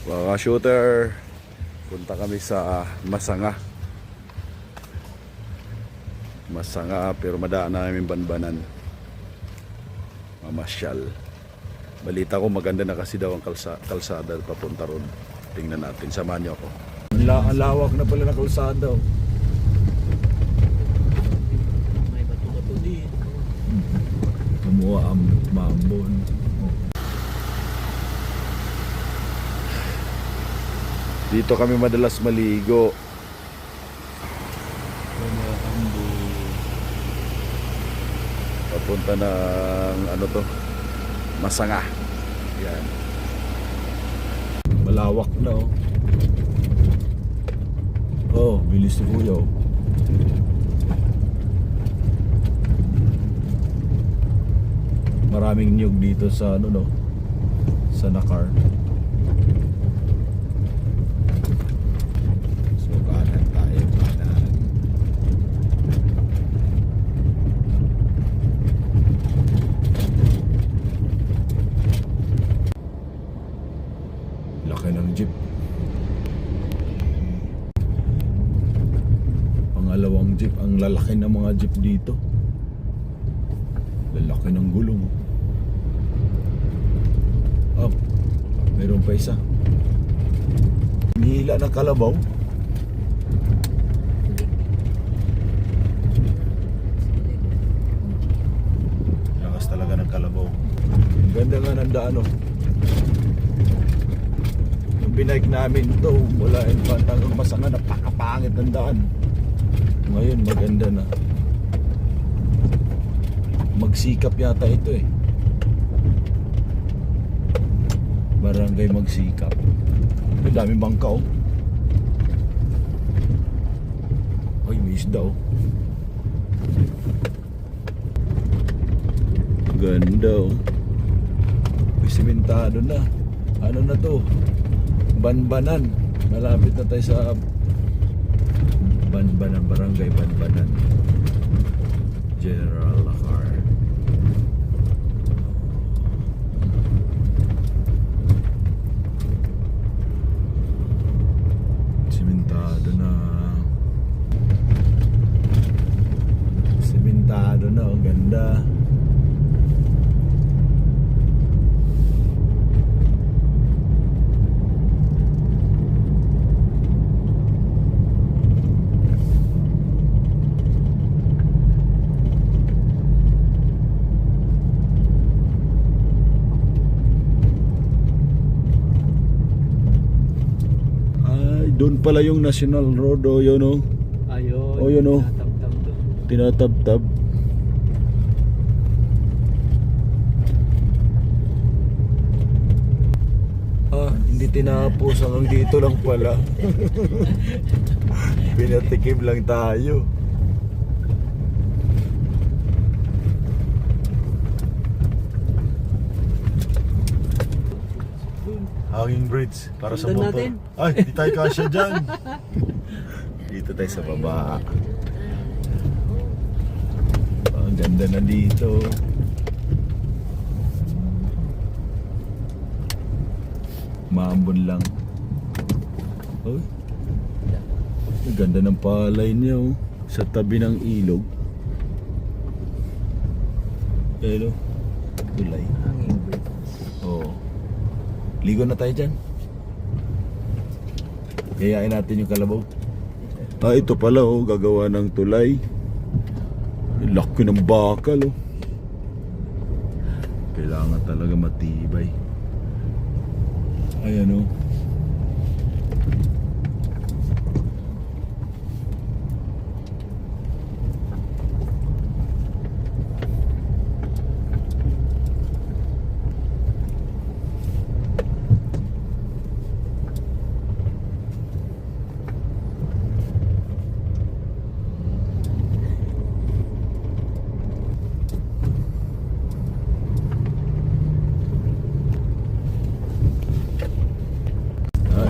Mga shooter, punta kami sa Masanga. Masanga pero madaan namin Banbanan. Mamasyal. Balita ko maganda na kasi daw ang kalsada papunta ron. Tingnan natin, samahan niyo ako. Ang lawak na pala na kalsada. May bato-bato din. Kumuha ang mambon. Dito kami madalas maligo. Papunta ng ano to, Masanga. Yan. Malawak na oh. Oh, bilis ni Kuya oh. Maraming niyog dito sa ano no, sa Nakar. So kanan tayo, kanan. Laki ng jeep. Pangalawang jeep, ang lalaki ng mga jeep dito. Lalaki ng gulong. Oh, mayroon pa isa. Hinihila ng kalabaw. Lakas talaga ng kalabaw. Ang ganda nga ng daan oh. Yung binike namin to mula Infanta hanggang Masanga, napakapangit ng daan. Ngayon maganda na. Magsikap yata ito eh. Barangay Magsikap. May daming bangka oh. Ay, may isda oh. Ganda oh. May simentado na. Ano na to? Banbanan. Malapit na tayo sa Banbanan, Barangay Banbanan. General Nakar. Simentado na. Simentado na, ang ganda. Doon pala yung National Road o yun o. Ayun. O yun o. Tinatabtab doon. Tinatabtab. Ah, hindi tinapos hanggang dito lang pala. Pinatikim lang tayo. Hanging bridge para sa Sundan motor. natin. Ay, di tayo kasya dyan. Dito tayo sa baba. Ang ganda na dito. Maambon lang. Oh. Ang ganda ng palay niya oh. Sa tabi ng ilog. Pero tulay. Hanging bridge. Oo. Ligo na tayo dyan. Yayain natin yung kalabaw. Ah, ito pala oh, gagawa ng tulay. Laki ng bakal oh. Kailangan talaga matibay. Ayan oh.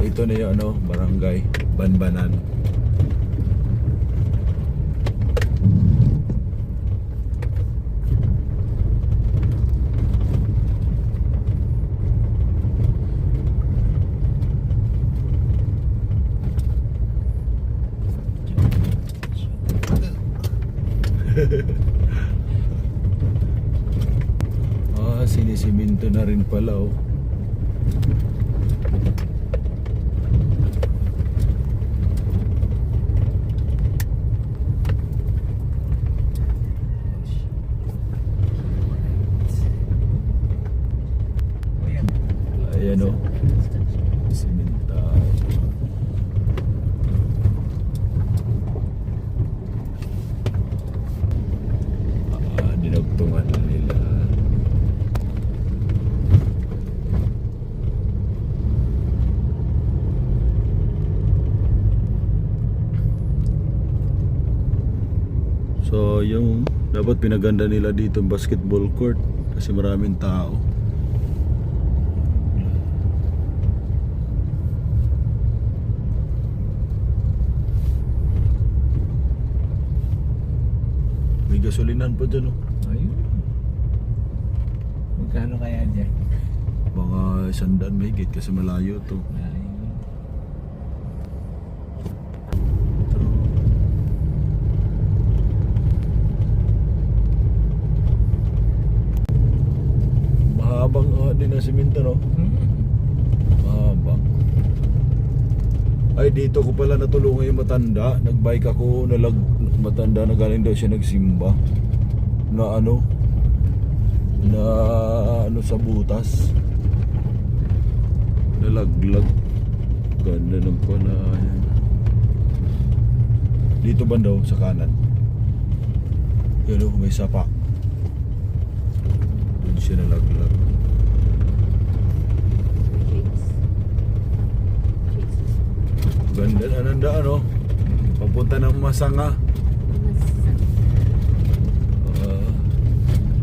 Ito na yung ano, Barangay Banbanan. pala oh. Ayan oh. Simentado. Dinugtungan nila. So yung dapat pinaganda nila dito ang basketball court kasi maraming tao. May gasolinan pa dyan oh. Ayun. Magkano kaya dyan? Mga 100 may gate kasi malayo to. Ayun. Mahabang din ang simento no? Mahabang. Ay dito ko pala natulungan yung matanda. Nagbike ako, matanda na galing daw siya nagsimba. Na ano sa butas. Nalaglag. Ganda ng pala. Dito ba daw sa kanan? Yun o, may sapa. Doon siya nalaglag. Ganda na ng daan oh. Papunta ng Masanga.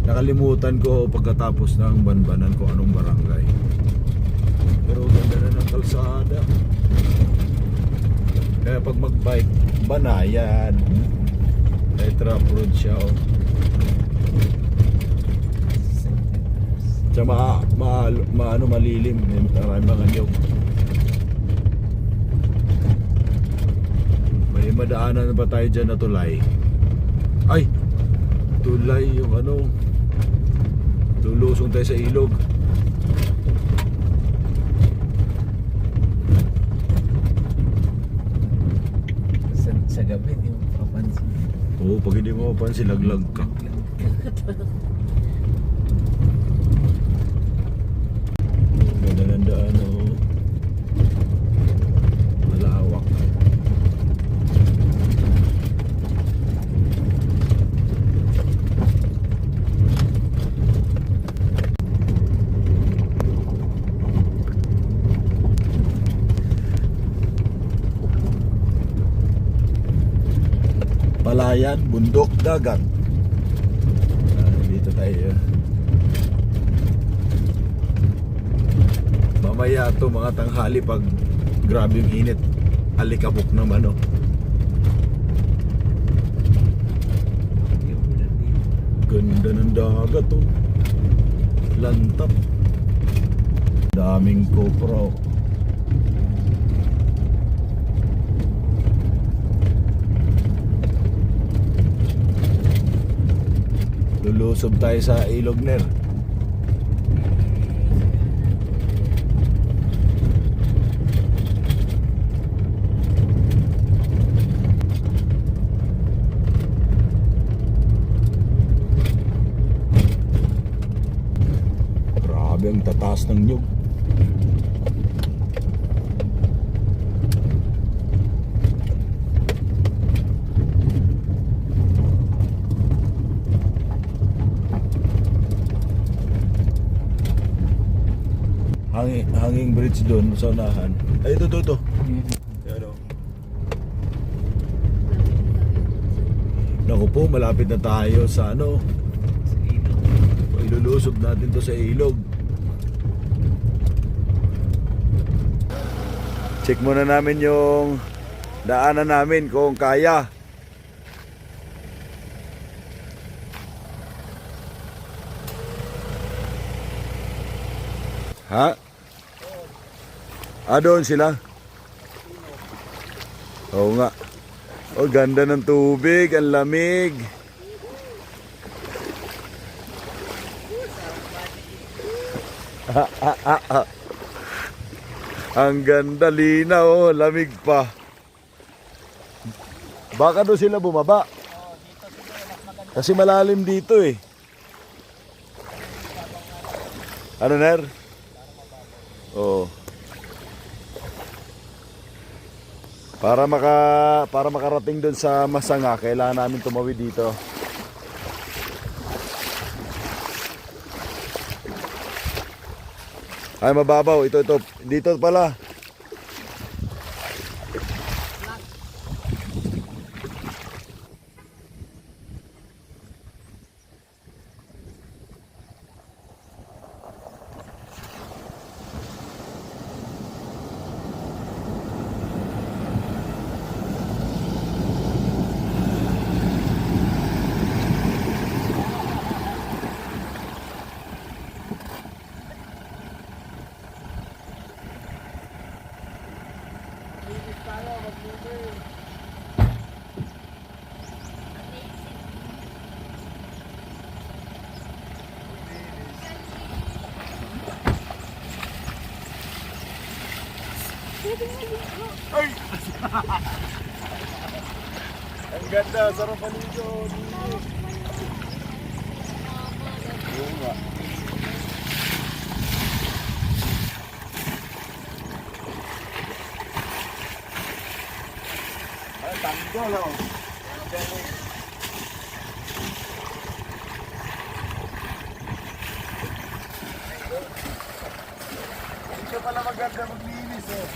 Nakalimutan ko pagkatapos ng Banbanan ko anong barangay. Pero ganda na ng kalsada. Kaya pag magbike, Banayan. Trap road siya oh. Tsaka malilim. Maraming mga niyog. May madaanan ba tayo dyan na tulay? Ay! Tulay yung ano. Lulusong tayo sa ilog. Sa gabi, hindi mo papansin. Oo, pag hindi mo mapansin, laglag ka. Ganda ng daan, oh. Malawak. Palayan, bundok, dagat. Dito tayo. Mamaya to mga tanghali pag grabe yung init. Alikabok naman oh. Ganda ng dagat oh. Lantap. Daming GoPro. Lulusob tayo sa ilog ner. Grabe ang tataas ng nyug. Hanging bridge doon sa unahan. Ay, ito. Yan o. Naku po, malapit na tayo sa ano. Sa ilog. Ilulusob natin to sa ilog. Check muna namin yung daanan namin kung kaya. Ha? Doon sila? Oo nga. Oh, ganda ng tubig, ang lamig. Ang ganda, linaw, oh, lamig pa. Baka doon sila bumaba. Kasi malalim dito eh. Ano, Ner? Oo. Para makarating doon sa Masanga, kailangan namin tumawid dito. Ay, mababaw. Ito. Dito pala. Ay! Ang ganda, sarap paligo. Oo nga. Ay, tanggol oh. Ito pala maganda maglinis oh.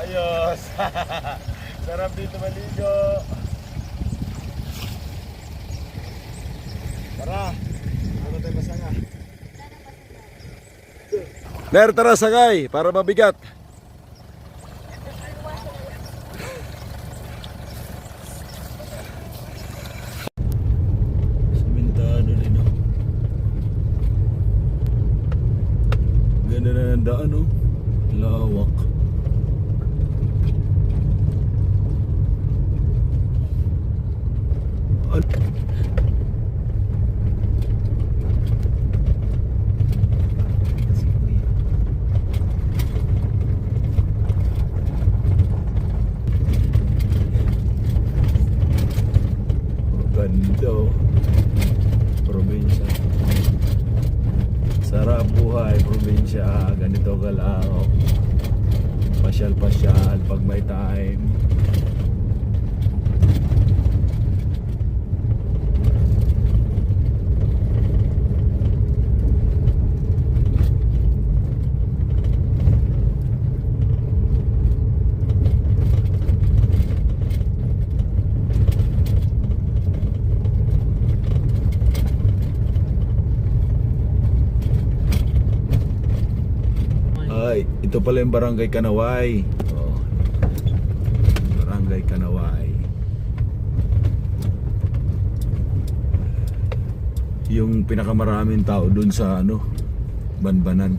Ayos! Sarap dito maligo! Tara! Ano tayo Masanga? Ner, tara sakay! Para mabigat! Simentado din oh. Ganda na ng daan oh. Lawak. Ganda oh. Probinsya. Sarap buhay, probinsya. Ganito ka lang oh. Pasyal-pasyal pag may time. Ay, ito pala yung Barangay Kanaway. Oh. Barangay Kanaway. Yung pinakamaraming tao dun sa ano, Banbanan.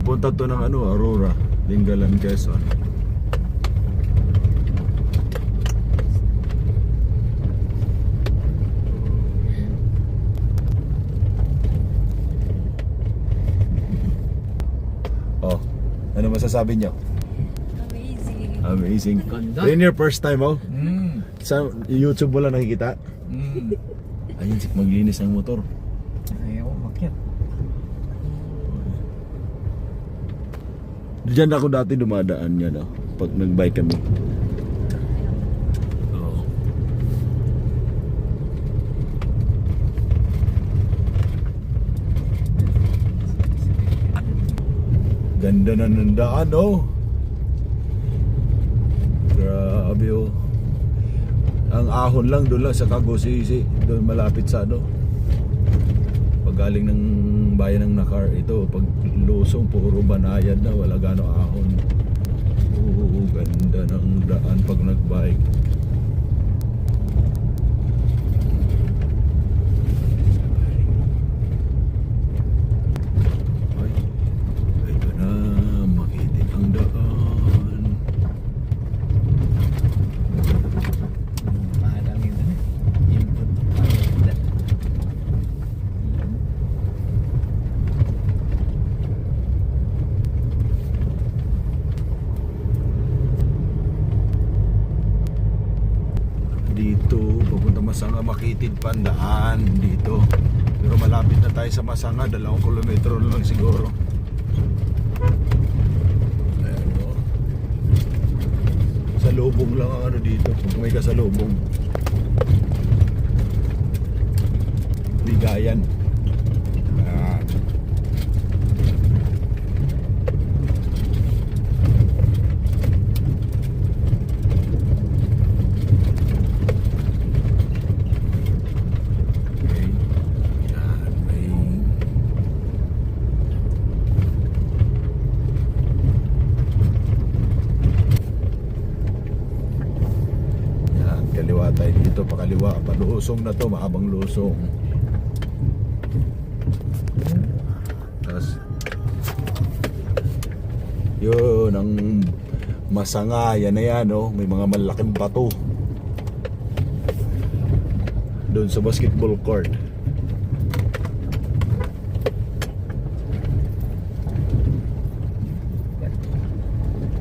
Punta to ng ano, Aurora, Lingalan, Quezon. Oh, ano masasabi niyo? Amazing. Amazing. Ganda. Yun your first time oh? Mm. Sa YouTube mo lang nakikita? Mm. Ayun, maglinis ang motor. Ayaw umakyat. Diyan ako dati dumadaan yan oh, pag nag-bike kami. Oo. Ganda na ng daan oh. Grabe oh. Ang ahon lang doon lang sa Cagosisi, doon malapit sa ano, pag galing ng bayan ng Nakar. Ito, pag lusong, puro banayad na, wala gano ahon. Oo, ganda ng daan pag nagbike. Ay, ito na, makitin ang daan. Parang yun na. Yung punto pa. Dito, papunta Masanga, makitid pandaan dito. Pero malapit na tayo sa Masanga, 2 kilometro lang siguro. Ayan, no? Salubong lang ang ano dito, kung may kasalubong. Bigayan. Ayan. Okay. Yan, may yan, kaliwa tayo dito, pakaliwa, palusong na to, mahabang lusong. Tapos yun, ang Masanga, yan na yan, oh. May mga malaking bato doon sa basketball court.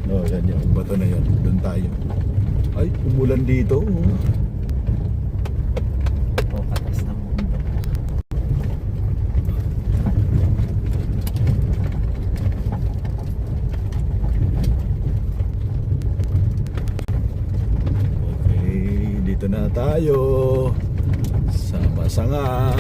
Oh, yan yung bato na yan. Doon tayo. Ay, umulan dito. Oh. O, patas ng mundo. Okay, dito na tayo sa Masanga.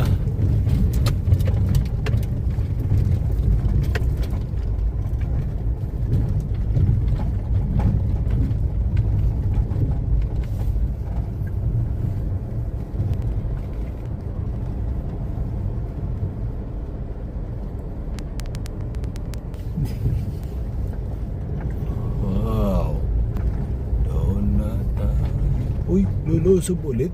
Wow. Doon na tayo. Uy, lulusob ulit.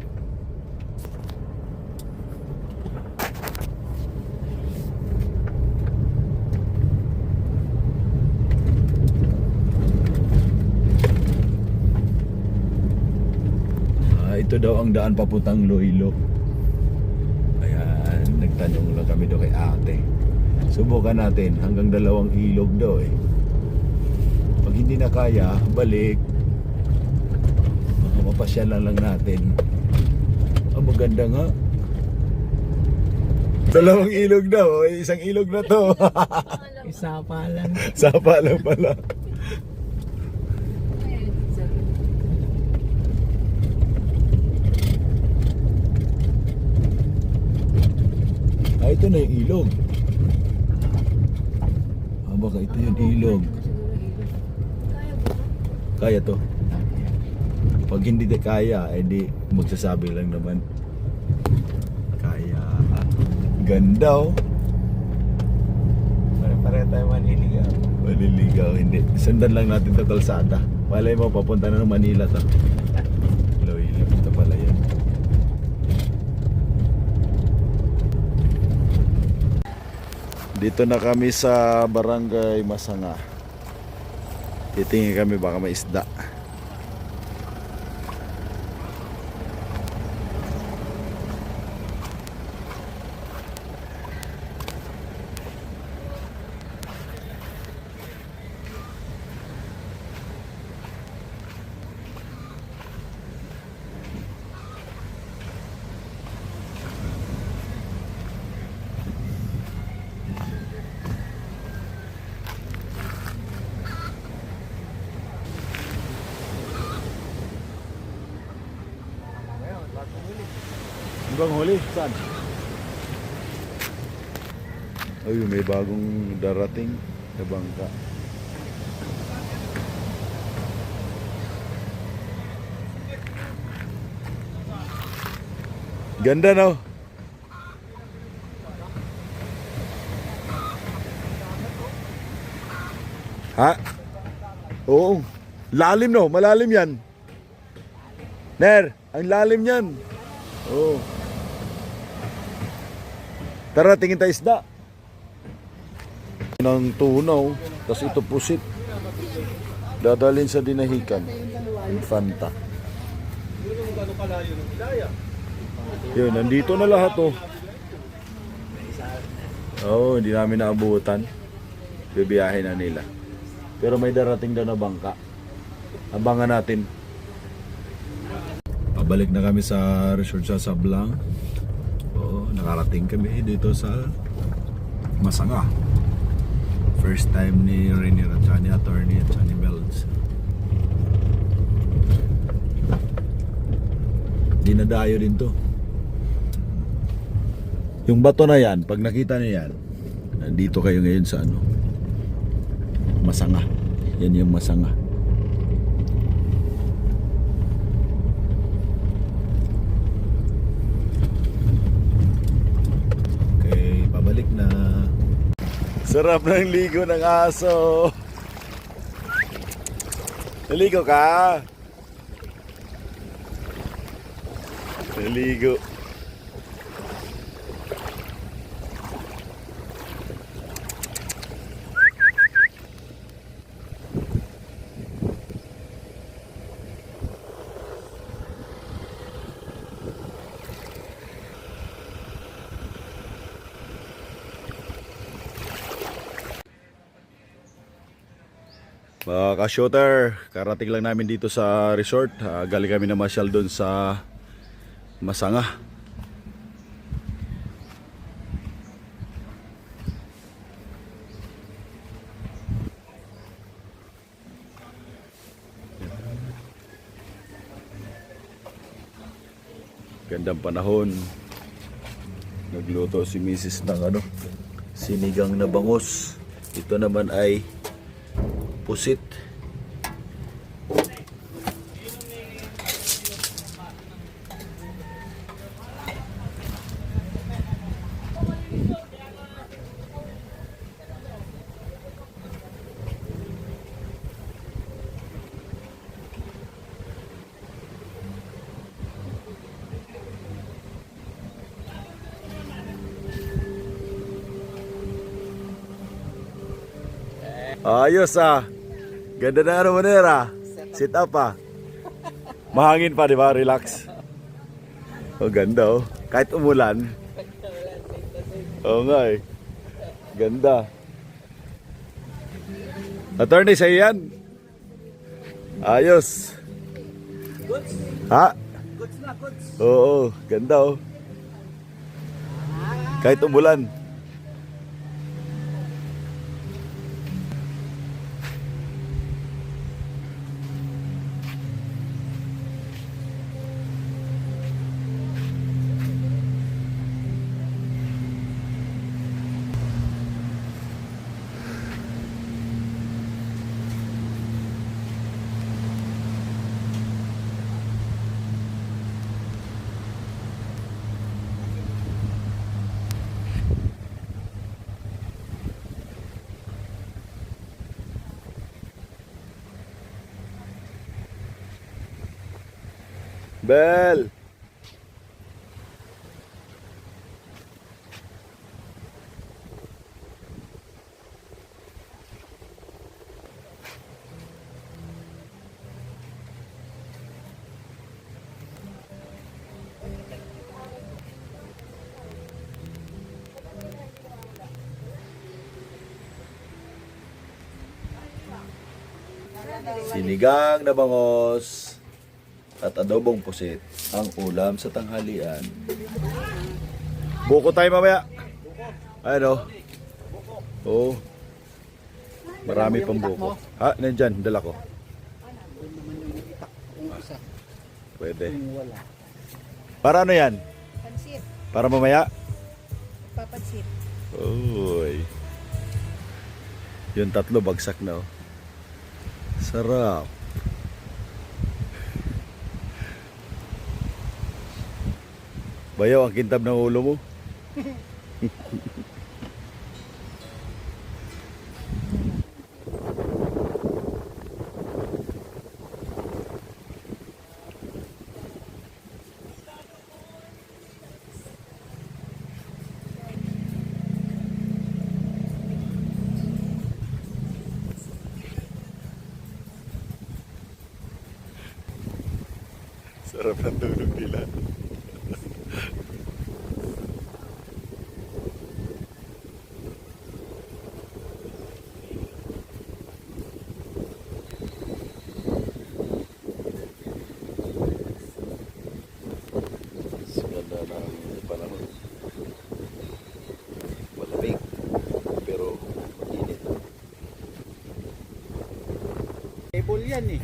Ito daw ang daan papuntang Iloilo. Ayan, nagtanong lang kami doon kay ate. Subukan natin, hanggang 2 ilog daw eh. Pag hindi na kaya, balik. Mapasyalan lang natin. Ang maganda nga. 2 ilog daw, eh, 1 ilog na to. Isa pa lang. Sapa lang pala. Ah, ito na yung ilog. Ah, baka ito yung ilog. Kaya to. Pag hindi di kaya, eh di magsasabi lang naman. Kaya. Ganda oh. Pare-pare tayo maniligaw. Maliligaw, hindi. Sundan lang natin to kalsada. Malay mo, papunta na ng Manila to. Iloilo, ito pala yan. Dito na kami sa Barangay Masanga. Titingin kami baka may isda. Hanggang huli, saan? Ay, may bagong darating na bangka. Ganda no? Ha? Oo. Lalim no, malalim yan. Ner, ang lalim yan. Oo. Tara, tingin tayo isda. Ng tunaw, tapos ito pusit. Dadalhin sa dinahikan. Infanta. Yun, nandito na lahat oh. Oo, hindi namin naabutan. Bibiyahe na nila. Pero may darating daw na bangka. Abangan natin. Pabalik na kami sa resort sa Sablang. Oo, nakarating kami dito sa Masanga. First time ni Rainier at ni Attorney at ni Melds. Dinadayo din to. Yung bato na yan, pag nakita niyo yan, nandito kayo ngayon sa ano, Masanga. Yan yung Masanga. Okay, pabalik na. Sarap ng ligo ng aso. Naligo ka? Naligo. Mga ka-shooter, karating lang namin dito sa resort. Galing kami na masyal doon sa Masanga. Gandang panahon. Nagluto si Mrs. ng ano, sinigang na bangus. Ito naman ay pusit. Ayos ah. Ganda na ano manera. Sit up ah. Mahangin pa di ba? Relax. Oh ganda oh. Kahit umulan. Oo nga eh. Ganda. Attorney, sa'yo yan? Ayos. Ha? Oo, ganda oh. Kahit umulan. Bel. Sinigang na bangos at adobong pusit ang ulam sa tanghalian. Buko tayo mamaya. Ano? Oo. Marami pang buko. Ha? Nandyan, dala ko. Pwede. Para ano yan? Pansit. Para mamaya? Papansit. Uy. Yung tatlo bagsak na oh. Sarap. Bayaw ang kintab ng ulo mo. Sarap ng tulog nila. Ganda ng panahon. Malamig, pero init. Table yan eh.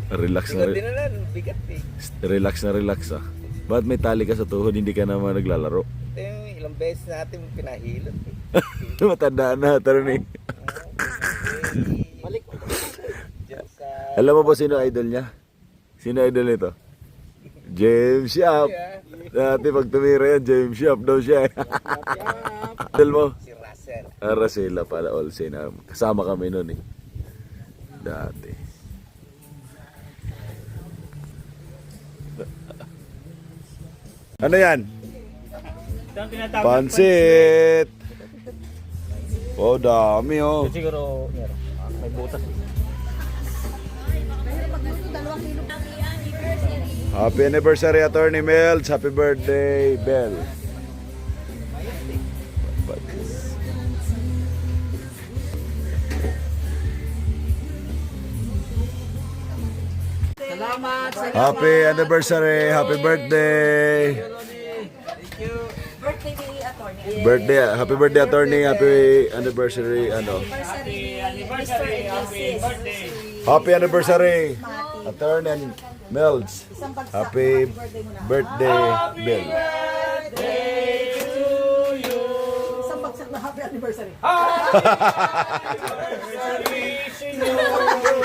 Relax na, Bigat din na lang, bigat eh. relax ah. Ba't may tali ka sa tuhod, hindi ka naman naglalaro? Ito yung ilang beses natin pinahilot eh. Matanda na, taro ni. Balik. Diyan sa... Alam mo ba sino idol niya? Sino idol nito? James Yap. Dati pag tumira yan, James Yap daw siya. Idol mo? Si Russell. Aracela pala, Olsen. Kasama kami noon eh. Dati. Ano yan? Pansit! Oh, dami oh. Siguro, meron. May butas. Dalawang kilo. Happy anniversary, Attorney Melds. Happy birthday, Bell. Salamat! Happy anniversary, happy birthday. Birthday ni attorney. Birthday, happy birthday, Attorney. Happy anniversary, ano. Happy anniversary, Attorney Melds. Happy birthday, Bell. Isang bagsak na happy anniversary. Anniversary,